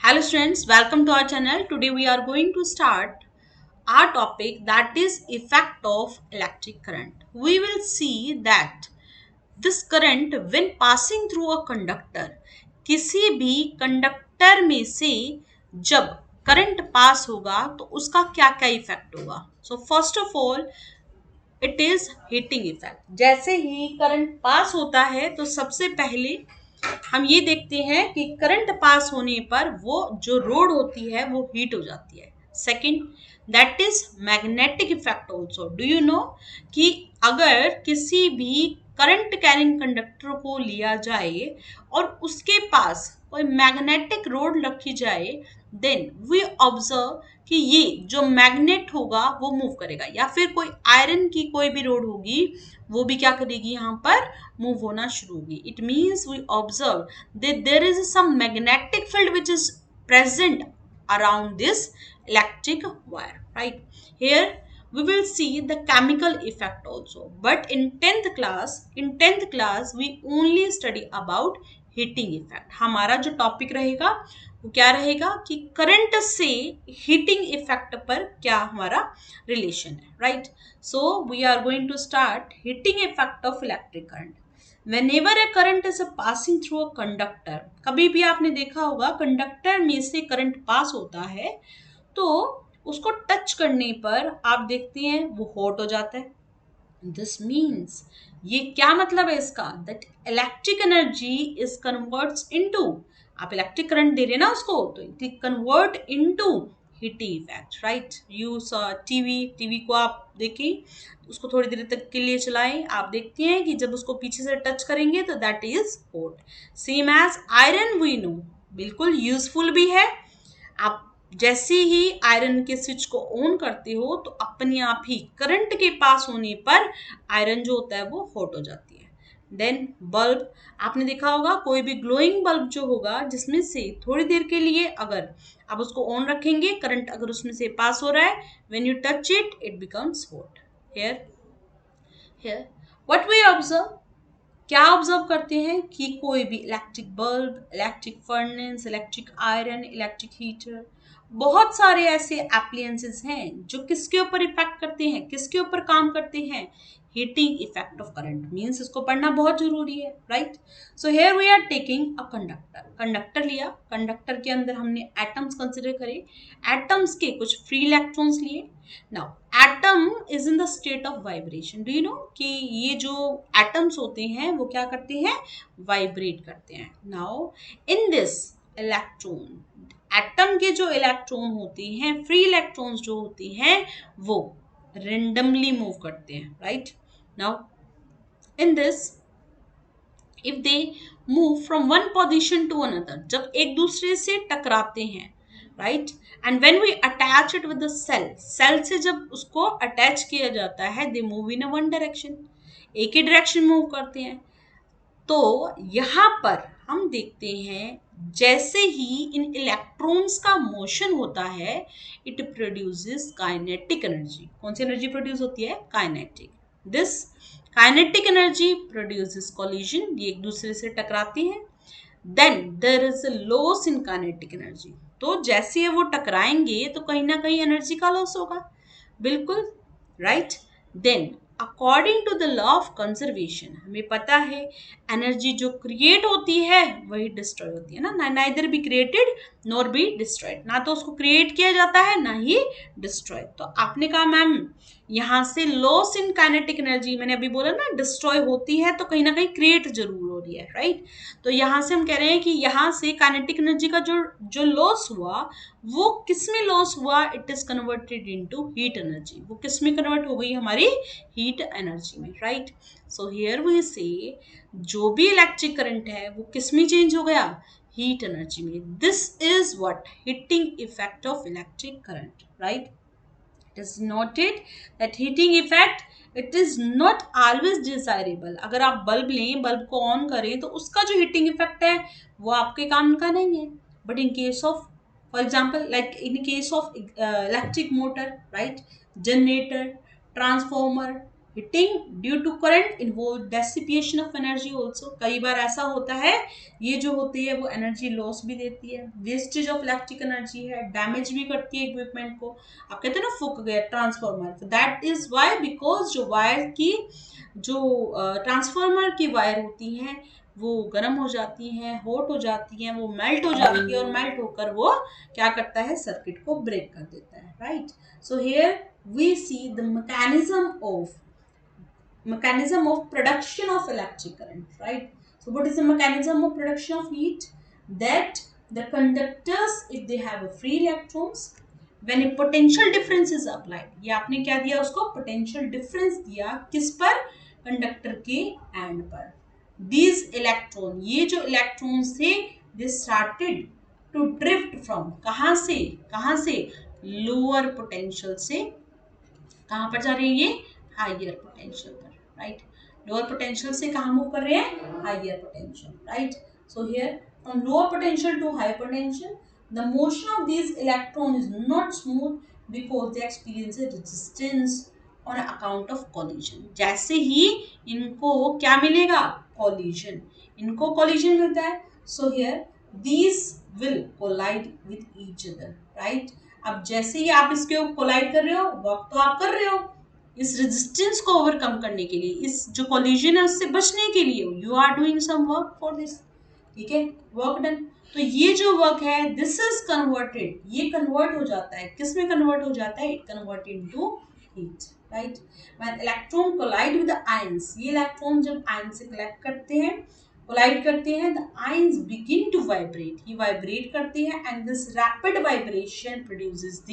Hello students, welcome to our channel. Today we are going to start our topic, that is effect of electric current. We will see that this current when passing through a conductor, किसी भी conductor में से जब current pass होगा तो उसका क्या क्या इफेक्ट होगा. So first of all it is heating effect. जैसे ही करंट पास होता है तो सबसे पहले हम ये देखते हैं कि करंट पास होने पर वो जो रोड होती है वो हीट हो जाती है. Second, that is magnetic effect also. Do you know कि अगर किसी भी करंट कैरिंग कंडक्टर को लिया जाए और उसके पास कोई मैग्नेटिक रोड रखी जाए, देन वी ऑब्जर्व कि ये जो मैग्नेट होगा वो मूव करेगा, या फिर कोई आयरन की कोई भी रोड होगी वो भी क्या करेगी, यहाँ पर मूव होना शुरू होगी. It means we observe that there is some magnetic field which is present around this electric wire, right? Here we will see the chemical effect also, but in 10th class we only study about heating effect. हमारा जो topic रहेगा वो क्या रहेगा कि current से heating effect पर क्या हमारा रिलेशन है, right? So we are going to start heating effect of electric current. Whenever a current is passing through a conductor, कभी भी आपने देखा होगा कंडक्टर में से करंट पास होता है तो उसको टच करने पर आप देखते हैं वो हॉट हो जाता है. दिस मीन्स, ये क्या मतलब है इसका, that electric energy is converts into, आप इलेक्ट्रिक करंट दे रहे हैं ना उसको, तो it convert into heating effect, right? You TV को आप देखिए, उसको थोड़ी देर तक के लिए चलाएं, आप देखते हैं कि जब उसको पीछे से टच करेंगे तो that is hot. Same as iron, we know बिल्कुल यूजफुल भी है. आप जैसे ही आयरन के स्विच को ऑन करते हो तो अपने आप ही करंट के पास होने पर आयरन जो होता है वो हॉट हो जाती है. देन बल्ब, आपने देखा होगा कोई भी ग्लोइंग बल्ब जो होगा जिसमें से थोड़ी देर के लिए अगर आप उसको ऑन रखेंगे, करंट अगर उसमें से पास हो रहा है, when you touch it it becomes hot. Here here what we observe, क्या ऑब्जर्व करते हैं कि कोई भी electric bulb, electric furnace, electric iron, electric heater, बहुत सारे ऐसे एप्लियंसेस हैं जो किसके ऊपर इफेक्ट करते हैं, किसके ऊपर काम करते हैं, heating effect of current. Means इसको पढ़ना बहुत जरूरी है, right? So here we are taking a conductor. Conductor लिया, कंडक्टर के अंदर हमने एटम्स कंसिडर करे, एटम्स के कुछ फ्री इलेक्ट्रॉन्स लिए. Now atom is in the state of vibration. Do you know कि ये जो एटम्स होते हैं वो क्या करते हैं, वाइब्रेट करते हैं. Now in this electron, atom के जो इलेक्ट्रॉन होते हैं, फ्री इलेक्ट्रॉन्स जो होते हैं वो रेंडमली मूव करते हैं, right? Now in this if they move from one position to another, जब एक दूसरे से टकराते हैं, right? And when we attach it with the cell, cell से जब उसको अटैच किया जाता है, they move in a one direction, एक ही डायरेक्शन मूव करते हैं. तो यहाँ पर हम देखते हैं जैसे ही इन इलेक्ट्रॉन्स का मोशन होता है, इट प्रोड्यूसेस काइनेटिक एनर्जी. कौन सी एनर्जी प्रोड्यूस होती है, kinetic. This kinetic energy produces collision, ये एक दूसरे से टकराती हैं. Then there is a loss in kinetic energy. तो जैसे वो टकराएंगे तो कहीं ना कहीं एनर्जी का लॉस होगा, बिल्कुल, right? Then according to the law of conservation, हमें पता है एनर्जी जो क्रिएट होती है वही डिस्ट्रॉय होती है ना, neither be created nor be destroyed. ना तो उसको क्रिएट किया जाता है ना ही डिस्ट्रॉय. तो आपने कहा मैम यहाँ से लॉस इन काइनेटिक एनर्जी, मैंने अभी बोला ना डिस्ट्रॉय होती है तो कहीं ना कहीं क्रिएट जरूर हो रही है, राइट? तो यहाँ से हम कह रहे हैं कि यहाँ से काइनेटिक एनर्जी का जो जो लॉस हुआ वो किस में लॉस हुआ, it is converted into heat energy. वो किस में कन्वर्ट हो गई, हमारी हीट एनर्जी में, राइट? सो हियर वी से जो भी इलेक्ट्रिक करंट है वो किस में चेंज हो गया, हीट एनर्जी में. This is what heating effect of electric current, right? It is noted that heating effect, it is not always desirable. अगर आप बल्ब लें, बल्ब को ऑन करें तो उसका जो हीटिंग इफेक्ट है वो आपके काम का नहीं है. But in case of, for example like in case of electric motor, right, generator, transformer, heating due to current involve dissipation of energy also. कई बार ऐसा होता है ये जो होती है वो एनर्जी लॉस भी देती है, वेस्टेज ऑफ इलेक्ट्रिक एनर्जी है, डैमेज भी करती है इक्विपमेंट को। आप कहते हैं ना फूक गया transformer, that is why because जो वायर की जो ट्रांसफार्मर की वायर होती हैं वो गर्म हो जाती हैं, हॉट हो जाती हैं, वो मेल्ट हो जाती है और मेल्ट होकर वो क्या करता है सर्किट को ब्रेक कर देता है, right. So here we see the mechanism of production of electric current, right? So what is the mechanism of production of heat? That the conductors, if they have a free electrons, when a potential difference is applied, ये आपने क्या दिया उसको potential difference दिया किस पर, conductor के and पर। these electron, ये जो electrons थे they started to drift from, कहाँ से lower potential से कहाँ पर जा रहे हैं ये हायर पोटेंशियल पर, राइट। लोअर पोटेंशियल से कहाँ मूव कर रहे हैं higher potential, right. So here from lower potential to higher potential the motion of this electron is not smooth because they experience resistance on account of collision. जैसे ही इनको क्या मिलेगा कोलिजन, इनको कोलिजन मिलता है, so here these will collide with each other, right. अब जैसे ही आप इसके कोलाइड कर रहे हो वर्क तो आप कर रहे हो इस रेजिस्टेंस को ओवरकम करने के लिए, इस जो कोलिजन है उससे बचने के लिए, you are doing some work for this, ठीक है, वर्क डन। तो ये जो वर्क है दिस इज कन्वर्टेड, ये कन्वर्ट हो जाता है, किस में कन्वर्ट हो जाता है, it convert into heat, right. When electron collide with ions, ये इलेक्ट्रॉन जब आयन से कलेक्ट करते हैं कोलाइड करते हैं, the ions begin to vibrate, ये वाइब्रेट करते हैं and this rapid vibration produces the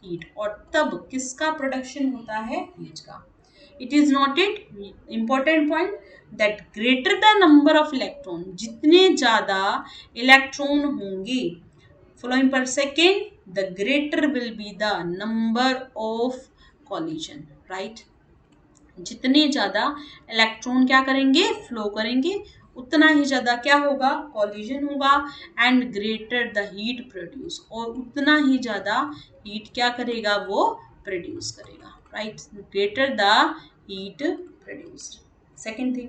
heat, और तब किसका प्रोडक्शन होता है हीट का। It is noted important point that greater the number of electron, जितने ज्यादा इलेक्ट्रॉन होंगे flowing per second the greater will be the number of collision, right. जितने ज्यादा इलेक्ट्रॉन क्या करेंगे फ्लो करेंगे उतना ही ज्यादा क्या होगा कॉलिजन होगा and greater the heat produce, और उतना ही ज्यादा हीट क्या करेगा वो प्रोड्यूस करेगा, right. Greater the heat produced. Second thing,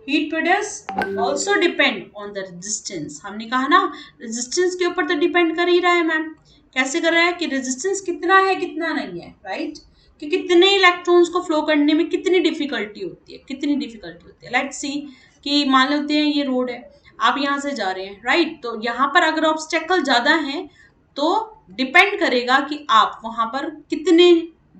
heat produce also depend on the resistance. हमने कहा ना रेजिस्टेंस के ऊपर तो डिपेंड कर ही रहा है मैम, कैसे कर रहा है कि रेजिस्टेंस कितना है कितना नहीं है, राइट। कि कितने इलेक्ट्रॉन्स को फ्लो करने में कितनी डिफिकल्टी होती है, लेट्स सी कि मान लेते हैं ये रोड है, आप यहाँ से जा रहे हैं, राइट। तो यहाँ पर अगर ऑब्स्टेकल ज्यादा हैं तो डिपेंड करेगा कि आप वहां पर कितने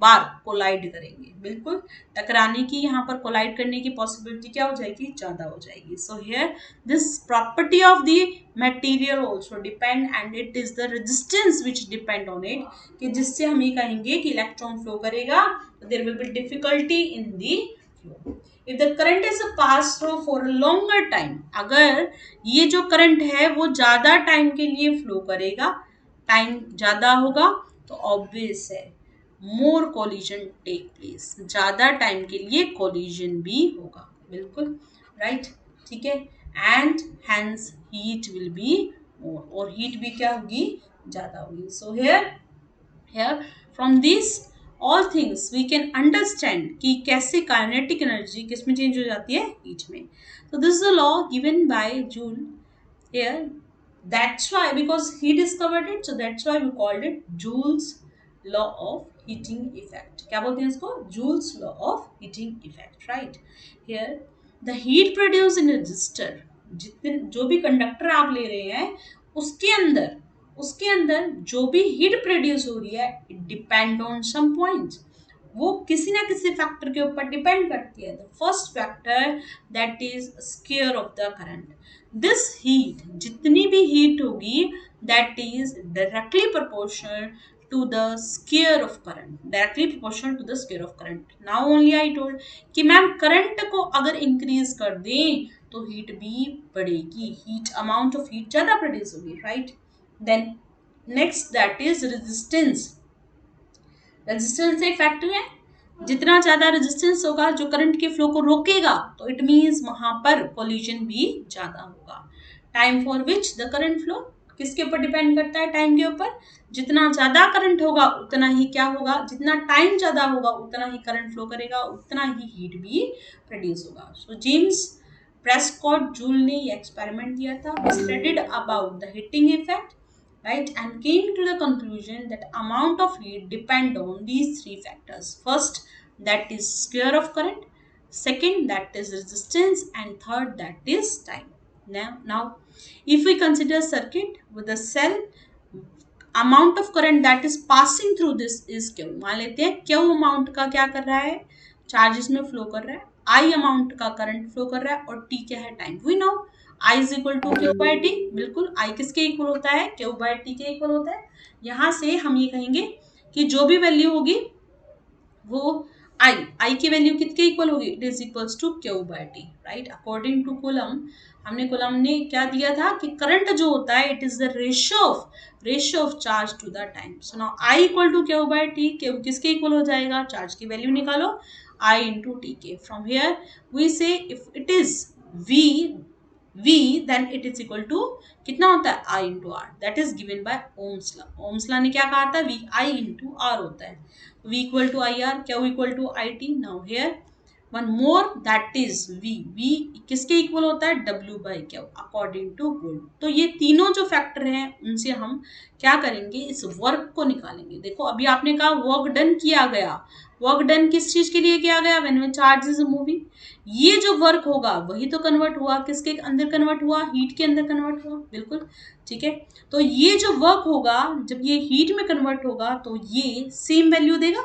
बार कोलाइड करेंगे, बिल्कुल टकराने की, यहाँ पर कोलाइड करने की पॉसिबिलिटी क्या हो जाएगी ज्यादा हो जाएगी। So here this property of the material also depend and it is the resistance which depend on it, कि जिससे हम ये कहेंगे कि इलेक्ट्रॉन फ्लो करेगा तो there will be difficulty in the flow. If the current is passed through for a longer time, अगर ये जो करंट है वो ज्यादा टाइम के लिए फ्लो करेगा, टाइम ज्यादा होगा तो ऑब्वियस है मोर कोलिजन टेक प्लेस, ज्यादा टाइम के लिए कोलिजन भी होगा, बिल्कुल राइट, ठीक है। And hence heat will be more, और हीट भी क्या होगी ज्यादा होगी। सो here from these all things we can understand कि कैसे काइनेटिक एनर्जी किस में चेंज हो जाती है हीट में। so this is a law given by Joule here, that's why because he discovered it, so that's why we called it Joule's law of heating effect। क्या बोलते हैं इसको Joule's law of heating effect, right। here the heat produced in a resistor, जितने जो भी conductor आप ले रहे हैं उसके अंदर जो भी हीट प्रोड्यूस हो रही है it depend on some points, वो किसी ना किसी फैक्टर के ऊपर डिपेंड करती है। The first factor that is square of the current, this heat जितनी भी हीट होगी that is directly proportional to the square of current, directly proportional to the square of current. Now only I told कि ma'am current को अगर increase कर दें तो heat भी बढ़ेगी, हीट अमाउंट ऑफ हीट ज्यादा प्रोड्यूस होगी, right. then next that is resistance, resistance एक फैक्टर है, जितना ज्यादा रेजिस्टेंस होगा जो करंट के फ्लो को रोकेगा तो इट मींस वहां पर कोलिजन भी ज्यादा होगा। Time for which the current flow, किसके ऊपर डिपेंड करता है? टाइम के ऊपर। जितना ज्यादा करंट होगा उतना ही क्या होगा, जितना टाइम ज्यादा होगा उतना ही करंट फ्लो करेगा, उतना ही हीट भी प्रोड्यूस होगा। सो जेम्स प्रेस्कॉट जूल ने ये एक्सपेरिमेंट किया था, studied about the heating effect, right, and came to the conclusion that amount of heat depend on these three factors. First, that is square of current, second, that is resistance, and third, that is time. Now if we consider circuit with a cell, amount of current that is passing through this is q। मान लेते हैं q amount का क्या कर रहा है, charge इसमें flow कर रहा है, I amount का करंट फ्लो कर रहा है, और t क्या है, time. We know I is equal to q by t. बिल्कुल, I किसके इक्वल होता है, क्यू बाई टी के इक्वल होता है। यहाँ से हम ये कहेंगे कि जो भी वैल्यू होगी वो I की वैल्यू किसके इक्वल होगी, it is equals to q by t, right. According to Coulomb, हमने कूलम ने क्या दिया था कि करंट जो होता है it is the ratio of charge to the time. So now I equal to q by t, q किसके इक्वल हो जाएगा, चार्ज की वैल्यू निकालो, I into tk। From here we say if it is v then it is equal to कितना होता है, I into r, that is given by Ohm's law। Ohm's law ने क्या कहा था, v I into r होता है, v equal to IR, q equal to IT। now here one more, that is v किसके इक्वल होता है, w by q according to coulomb. तो ये तीनों जो फैक्टर हैं उनसे हम क्या करेंगे, इस वर्क को निकालेंगे। देखो अभी आपने कहा वर्क डन किया गया, वर्क डन किस चीज के लिए किया गया, व्हेन चार्ज इज मूविंग। ये जो वर्क होगा वही तो कन्वर्ट हुआ, किसके अंदर कन्वर्ट हुआ, हीट के अंदर कन्वर्ट हुआ, बिल्कुल ठीक है। तो ये जो वर्क होगा जब ये हीट में कन्वर्ट होगा तो ये सेम वैल्यू देगा।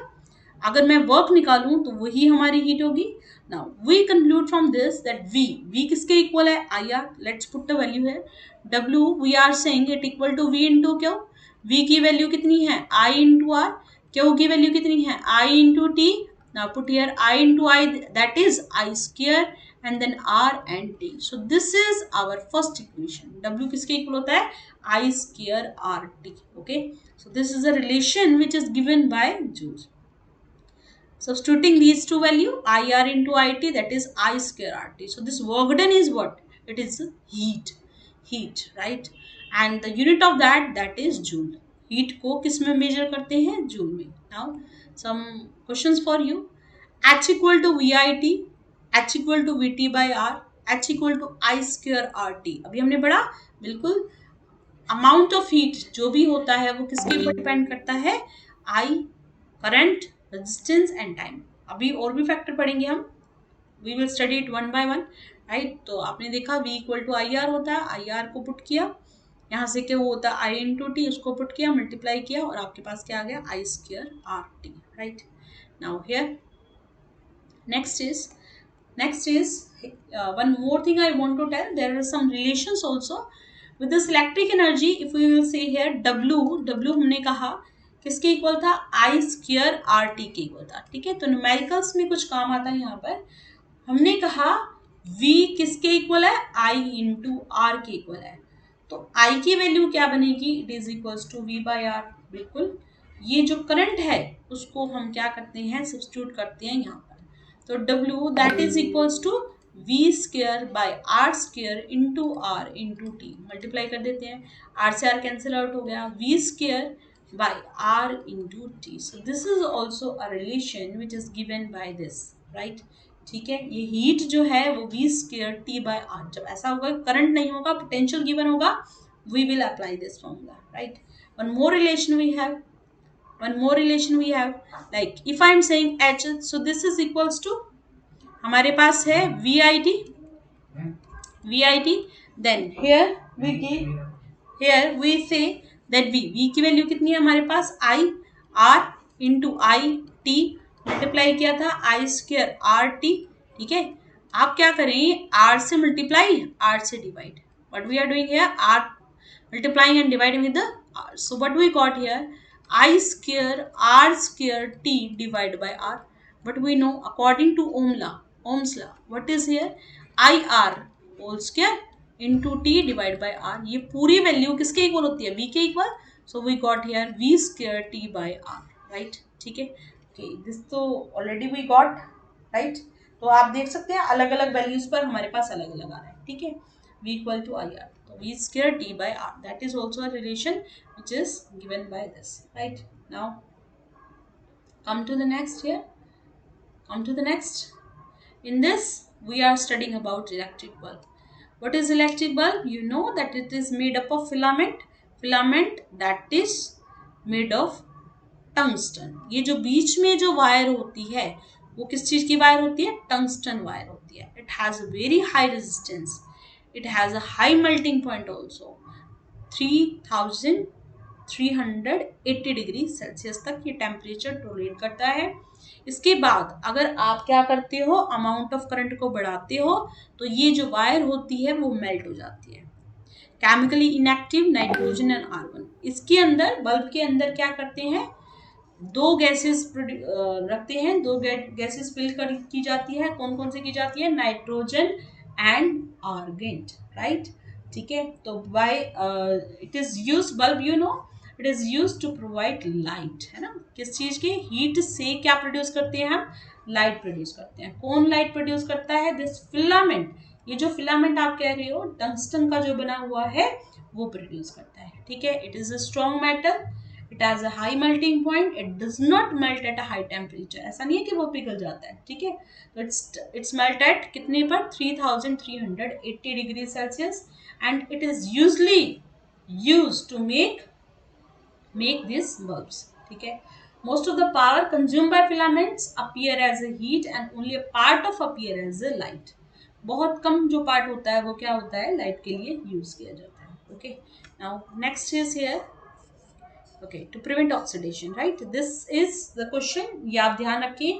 अगर मैं वर्क निकालूं तो वही हमारी हीट होगी। Now we conclude from this that v किसके इक्वल है, IR। Let's put the value है, w we are saying it equal to v into q. v की वैल्यू कितनी है, I इंटू r। क्यू की वैल्यू कितनी है, I into t। Now put here I into I, that is I square and then r and t। so this is our first equation, w किसके equal होता है, I square rt। okay, so this is a relation which is given by Joule। Substituting these two value, IR into IT, that is I square RT। So this work done is what? It is heat, right? And the unit of that is joule। Heat को किस में measure करते हैं, joule में। Now some questions for you। H equal to VIT, H equal to VT by R, H equal to I square RT। अभी हमने पढ़ा, बिल्कुल अमाउंट ऑफ हीट जो भी होता है वो किसके ऊपर डिपेंड करता है, I, current, resistance and time. अभी और भी फैक्टर पढ़ेंगे हम, we will study it one by one, right. तो आपने देखा v equal to I r होता है, आई आर को पुट किया, यहाँ से क्या वो होता है आई इंटू टी, उसको पुट किया, मल्टीप्लाई किया, और आपके पास क्या आ गया, I square R T, right. Now here next is one more thing I want to tell, there are some relations also with this electric energy। if we will say here w हमने कहा किसके equal था, I square R T के equal था, ठीक है। तो numericals में कुछ काम आता है, यहाँ पर हमने कहा v किसके इक्वल है, I इंटू आर के इक्वल है। तो I की वैल्यू क्या बनेगी, it is equals to v by r. बिल्कुल, ये जो करंट है उसको हम क्या करते हैं, सब्स्टिट्यूट करते हैं यहाँ पर। तो W that is equals to v square by r square into r into t, multiply कर देते हैं, आर से आर कैंसिल आउट हो गया, v square by r into t। so this is also a relation which is given by this, right। ठीक है, ये heat जो है वो v square t by r, जब ऐसा होगा करंट नहीं होगा, पोटेंशियल गिवन होगा, we will apply this formula, right। one more relation we have, like if I am saying h, so this is equals to, हमारे पास है vit, then here we say that v की value कितनी है हमारे पास, I r into I T, multiply किया था I square R T, ठीक है। आप क्या करें, r से मल्टीप्लाई, r से divide, what we are doing here, r multiplying and dividing with the r। so what we got here, I square r square t divided by r। but we know according to Ohm's law what is here, IR whole square into t divided by r। ये पूरी value किसके equal होती है, v के equal. so we got here v square t by r, right। ठीक है, okay, this तो already we got, right। तो आप देख सकते हैं अलग अलग वैल्यूज पर हमारे पास अलग अलग आ रहा है, ठीक है, v equal to I r. तो V square T by R. That is also a relation which is given by this, right? Now come to the next here. Come to the next. In this, we are studying about electric bulb. What is electric bulb? You know that it is made up of filament. Filament that is made of tungsten. ये जो बीच में जो wire होती है वो किस चीज की वायर होती है? टंगस्टन वायर होती है. It has a very high resistance. It has a high melting point also. 3380 degree Celsius तक ये टेम्परेचर टॉलरेट करता है. इसके बाद अगर आप क्या करते हो, अमाउंट ऑफ करंट को बढ़ाते हो तो ये जो वायर होती है वो मेल्ट हो जाती है. Chemically inactive nitrogen and argon. इसके अंदर बल्ब के अंदर क्या करते हैं, दो गैसेस रखते हैं, दो गैसेस फिल की जाती है. कौन कौन से की जाती है? Nitrogen and argon, right. ठीक है. तो by it is use bulb, you know it is use to provide light, है ना. किस चीज के? हीट से क्या प्रोड्यूस करते हैं हम? लाइट प्रोड्यूस करते हैं. कौन लाइट प्रोड्यूस करता है? This filament. ये जो फिलामेंट आप कह रहे हो टंगस्टन का जो बना हुआ है वो प्रोड्यूस करता है. ठीक है. It is a strong metal. It has a high melting point. It does not melt at a high temperature. ऐसा नहीं है कि वो पिघल जाता है. ठीक है. तो इट्स मेल्ट एट कितने पर? 3380 degree Celsius. And it is usually use to make these bulbs. ठीक है. Most of the power consumed by filaments appear as a heat and only a part of appear as a light. बहुत कम जो part होता है वो क्या होता है? लाइट के लिए यूज किया जाता है. Okay. Now next is here. Okay, to prevent oxidation, right? This is the question. ये आप ध्यान रखिए.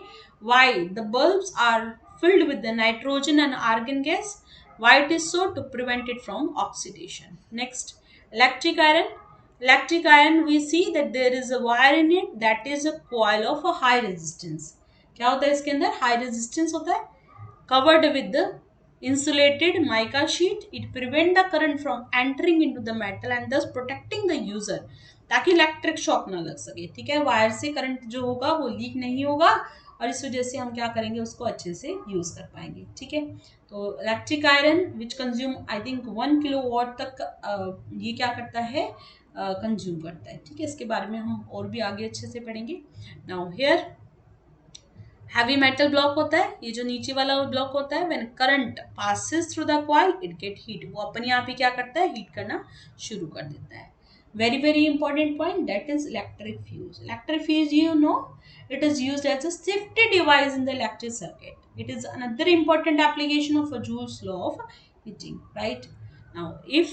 Why the bulbs are filled with the nitrogen and argon gas? Why it is so? To prevent it from oxidation. Next, electric iron. Electric iron, we see that there is a wire in it that is a coil of a high resistance. क्या होता है इसके अंदर? High resistance होता है. Covered with the insulated mica sheet. It prevent the current from entering into the metal and thus protecting the user, ताकि electric shock ना लग सके. ठीक है. वायर से करंट जो होगा वो लीक नहीं होगा और इस वजह से हम क्या करेंगे, उसको अच्छे से यूज कर पाएंगे. ठीक है. तो electric iron which consume I think 1 kilowatt तक ये क्या करता है, कंज्यूम करता है. ठीक है. इसके बारे में हम और भी आगे अच्छे से पढ़ेंगे. Now here heavy metal block होता है. ये जो नीचे वाला ब्लॉक होता है, when current passes through the coil it get heat. वो अपने आप ही क्या करता है? हीट करना शुरू कर देता है. Very important point, that is electric fuse. Electric fuse, you know, it is used as a safety device in the electric circuit. It is another important application of a Joule's law of heating, right? Now if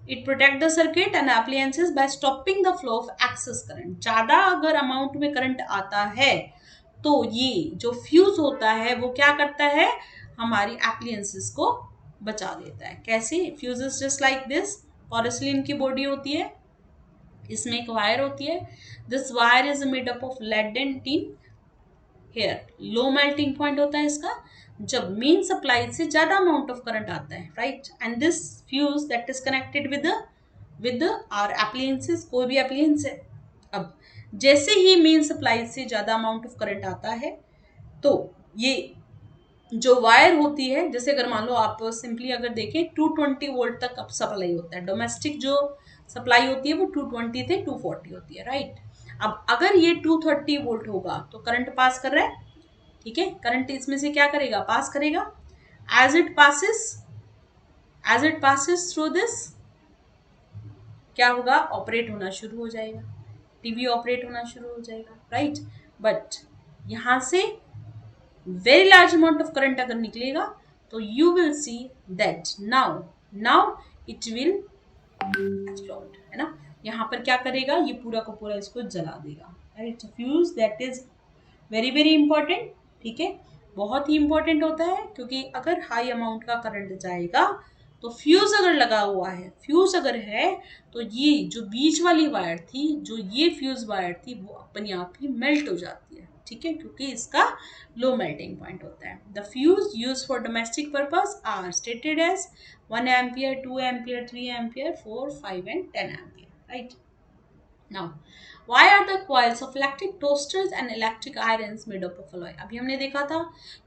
it protect the circuit and appliances by stopping the flow of excess current. ज़्यादा अगर amount में current आता है तो ये जो fuse होता है वो क्या करता है? हमारी एप्लियंसेस को बचा देता है. कैसे? Fuse is just like this. Porcelain की बॉडी होती है, इसमें एक वायर होती है. This wire is made up of lead and tin. Here low melting point होता है इसका जब मेन सप्लाई से ज्यादा अमाउंट ऑफ करंट आता है, right. And this fuse that is connected with our appliances. कोई भी एप्लियंस है, अब जैसे ही मेन सप्लाई से ज्यादा अमाउंट ऑफ करंट आता है तो ये जो वायर होती है, जैसे अगर मान लो आप सिंपली अगर देखें 220 वोल्ट तक अब सप्लाई होता है. डोमेस्टिक जो सप्लाई होती है वो 220 से 240 होती है, राइट. अब अगर ये 230 वोल्ट होगा तो करंट पास कर रहा है. ठीक है. करंट इसमें से क्या करेगा? पास करेगा. As it passes through this क्या होगा? ऑपरेट होना शुरू हो जाएगा. टीवी ऑपरेट होना शुरू हो जाएगा, राइट. बट यहां से very large amount of current अगर निकलेगा तो you will see that now it will explode, है ना. यहाँ पर क्या करेगा? ये पूरा का पूरा इसको जला देगा, right. Fuse that is very important. ठीक है. बहुत ही इंपॉर्टेंट होता है क्योंकि अगर हाई अमाउंट का करंट जाएगा तो फ्यूज अगर लगा हुआ है, फ्यूज अगर है तो ये जो बीच वाली वायर थी, जो ये फ्यूज वायर थी, वो अपने आप ही मेल्ट हो जाती है. ठीक है. क्योंकि इसका लो मेल्टिंग पॉइंट होता है. The fuse use for domestic purpose are stated as 1 ampere, 2 ampere, 3 ampere, 4, 5 and 10 ampere, right. Now, why are the coils of electric toasters and electric irons made up of alloy? अभी हमने देखा था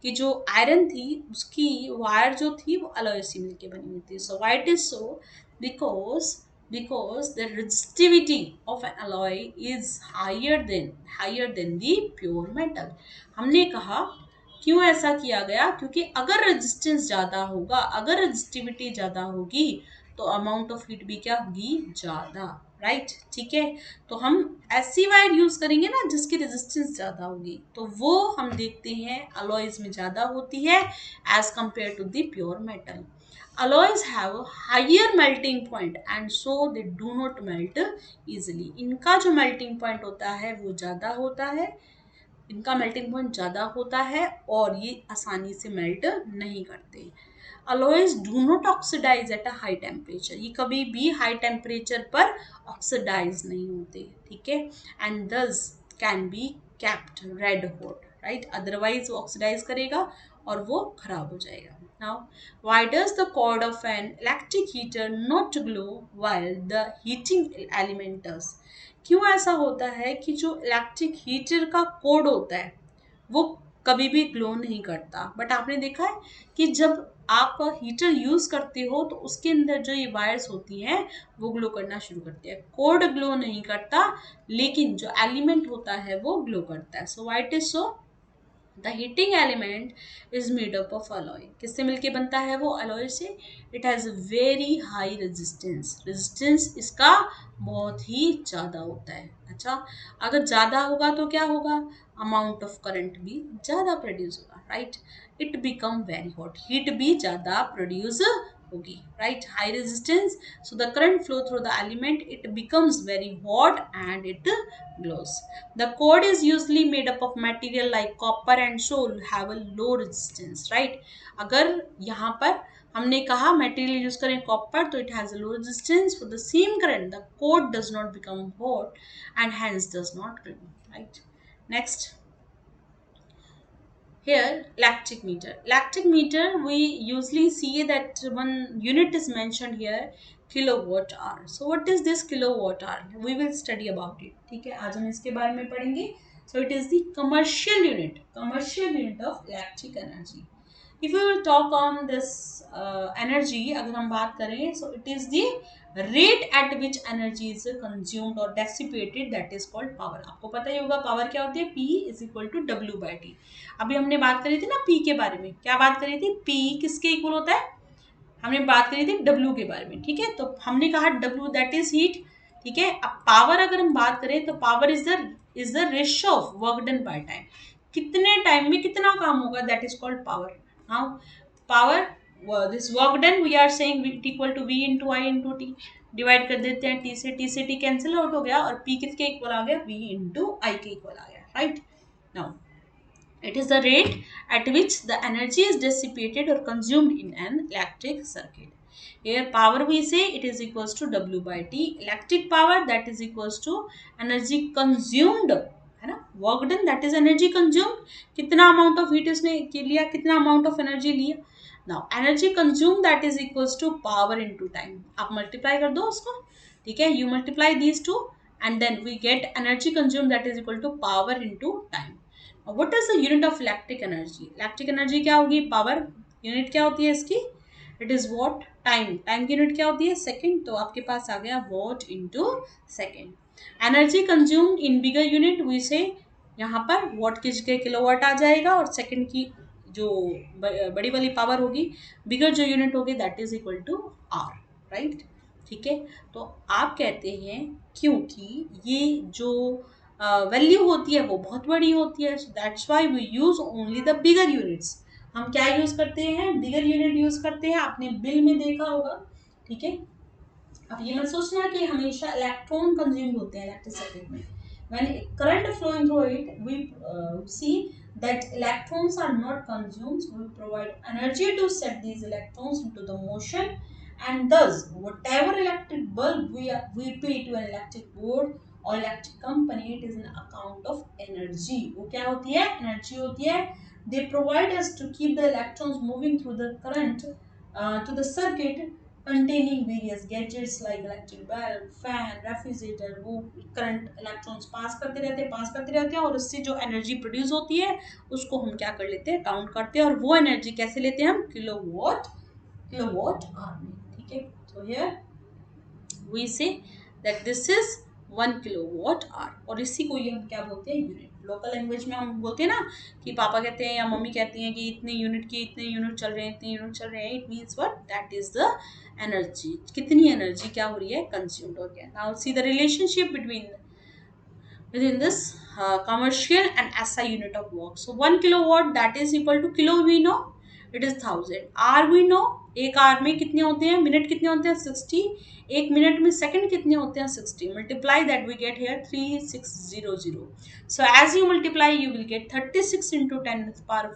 कि जो iron थी उसकी wire जो थी वो अलॉय से मिलके बनी हुई थी. So why it is so because the resistivity of an alloy is higher than the pure metal. हमने कहा क्यों ऐसा किया गया, क्योंकि अगर रेजिस्टेंस ज्यादा होगा, अगर रेजिस्टिविटी ज्यादा होगी तो अमाउंट ऑफ हीट भी क्या होगी, ज्यादा, राइट, ठीक है। तो हम ऐसी वायर यूज करेंगे ना जिसकी रेजिस्टेंस ज्यादा होगी, तो वो हम देखते हैं अलॉयज में ज्यादा होती है as compare to the pure metal. Alloys have a higher melting point and so they do not melt easily. इनका जो melting point होता है वो ज़्यादा होता है, इनका मेल्टिंग पॉइंट ज़्यादा होता है और ये आसानी से मेल्ट नहीं करते। alloys do not oxidize at a high temperature, ये कभी भी हाई टेम्परेचर पर ऑक्सीडाइज नहीं होते, ठीक है, and thus can be kept red hot, right, otherwise वो ऑक्सीडाइज करेगा और वो खराब हो जाएगा। Now, why does the cord of an electric heater not glow while the heating element does? क्यों ऐसा होता है कि जो इलेक्ट्रिक हीटर का कोड होता है वो कभी भी ग्लो नहीं करता, बट आपने देखा है कि जब आप हीटर यूज करते हो तो उसके अंदर जो ये वायर्स होती हैं वो ग्लो करना शुरू करती है। कोड ग्लो नहीं करता लेकिन जो एलिमेंट होता है वो ग्लो करता है। So why it is so, the heating element is made up of alloy, किससे मिलके बनता है वो, अलॉय से। It has very high resistance, resistance इसका बहुत ही ज़्यादा होता है। अच्छा, अगर ज़्यादा होगा तो क्या होगा, अमाउंट ऑफ करंट भी ज़्यादा प्रोड्यूस होगा, right, it become very hot, heat भी ज़्यादा प्रोड्यूस होगी, right, high resistance, so the current flow through the element, it becomes very hot and it glows. The cord is usually made up of material like copper and so have a low resistance, right, अगर यहाँ पर हमने कहा material use करें copper तो it has a low resistance for the same current, the cord does not become hot and hence does not glow, right. Next, here, electric meter. Electric meter, we usually see that one unit is mentioned here, kilowatt hour. So, what is this kilowatt hour? We will study about it. ठीक है, आज हम इसके बारे में पढ़ेंगे. So, it is the commercial unit of electric energy. If we will talk on this energy, अगर हम बात करें, so it is the rate at which energy is consumed or dissipated, that is called power. आपको पता ही होगा power क्या होती है, P is equal to W by T. अभी हमने बात करी थी ना P के बारे में, क्या बात करी थी, P किसके इक्वल होता है, हमने बात करी थी W के बारे में, ठीक है, तो हमने कहा W दैट इज हीट, ठीक है। अब पावर अगर हम बात करें तो power is the ratio of work done by time, कितने टाइम में कितना काम होगा, that is called power. Now power, this work done we are saying equal to V into I into t, divide कर देते हैं T से T cancel out हो गया और P किसके इक्वल आ गया, V इंटू आई के इक्वल आ गया, right. Now it is the rate at which the energy is dissipated or consumed in an electric circuit. Here power we say it is equals to W by T. Electric power that is equals to energy consumed, है ना, work done that is energy consumed, कितना amount of heat इसने लिया, कितना amount of energy लिया। Now energy consumed that is equals to power into time, आप multiply कर दो उसको, ठीक है, you multiply these two and then we get energy consumed that is equal to power into time. What is the unit of electric energy? Electric energy क्या होगी, power, unit क्या होती है इसकी, it is watt, time, time की unit क्या होती है, सेकेंड, तो आपके पास आ गया watt into second. Energy consumed in bigger unit we say, यहाँ पर वॉट की जगह किलोवाट आ जाएगा और सेकेंड की जो बड़ी वाली पावर होगी, बिगर जो यूनिट होगी that is equal to R, right, ठीक है। तो आप कहते हैं क्योंकि ये जो वैल्यू होती है वो बहुत बड़ी होती है, that's why we use only the bigger units, हम क्या यूज करते हैं, बिगर यूनिट यूज करते हैं, आपने बिल में देखा होगा, ठीक है। अब ये मत सोचना कि हमेशा इलेक्ट्रॉन कंज्यूम होते हैं इलेक्ट्रिक सर्किट में, when current flowing through it we see that electrons are not consumed, so we provide energy to set these electrons into the motion and thus whatever electric bulb we pay to an electric board और electric company, it is an account of energy, वो क्या होती है, energy होती है। They provide us to keep the electrons moving through the current to the circuit containing various gadgets like electric bulb, fan, refrigerator, वो current electrons pass करते रहते हैं और उससे जो एनर्जी प्रोड्यूस होती है उसको हम क्या कर लेते हैं, काउंट करते हैं और वो एनर्जी कैसे लेते हैं हम, किलोवाट आवर में, ठीक है। तो here we say that this is 1 kilowatt hour, और इसी को ये हम क्या बोलते हैं, यूनिट। लोकल लैंग्वेज में हम बोलते हैं ना कि पापा कहते हैं या मम्मी कहती हैं कि इतने यूनिट की इतने यूनिट चल रहे हैं, इतने यूनिट चल रहे हैं, it means what, that is the energy, कितनी एनर्जी क्या हो रही है, कंज्यूम्ड हो गया। Now see the relationship between within this commercial and SI unit of work. So 1 kilowatt that is equal to kilo we know it is 1000, R we know एक are में कितने होते हैं, मिनट कितने होते हैं 60, एक मिनट में सेकंड कितने होते हैं 60, multiply that we get here 3600. So as you multiply you will get 36 into 10 to the power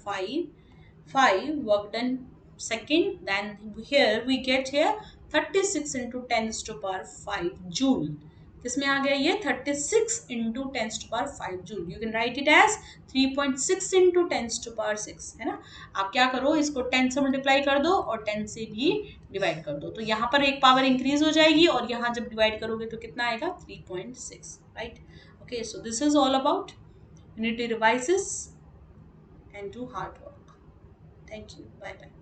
5 work done second, then here we get here 36 into 10 to the power 5 joule, किसमें आ गया ये 36 into 10 to the power 5 joule, you can write it as 3.6 into 10 to the power 6 है ना। आप क्या करो, इसको 10 से मल्टीप्लाई कर दो और 10 से भी डिवाइड कर दो, तो यहाँ पर एक पावर इंक्रीज हो जाएगी और यहाँ जब डिवाइड करोगे तो कितना आएगा 3.6, right. Okay, so this is all about unity devices and do hard work. Thank you, bye bye.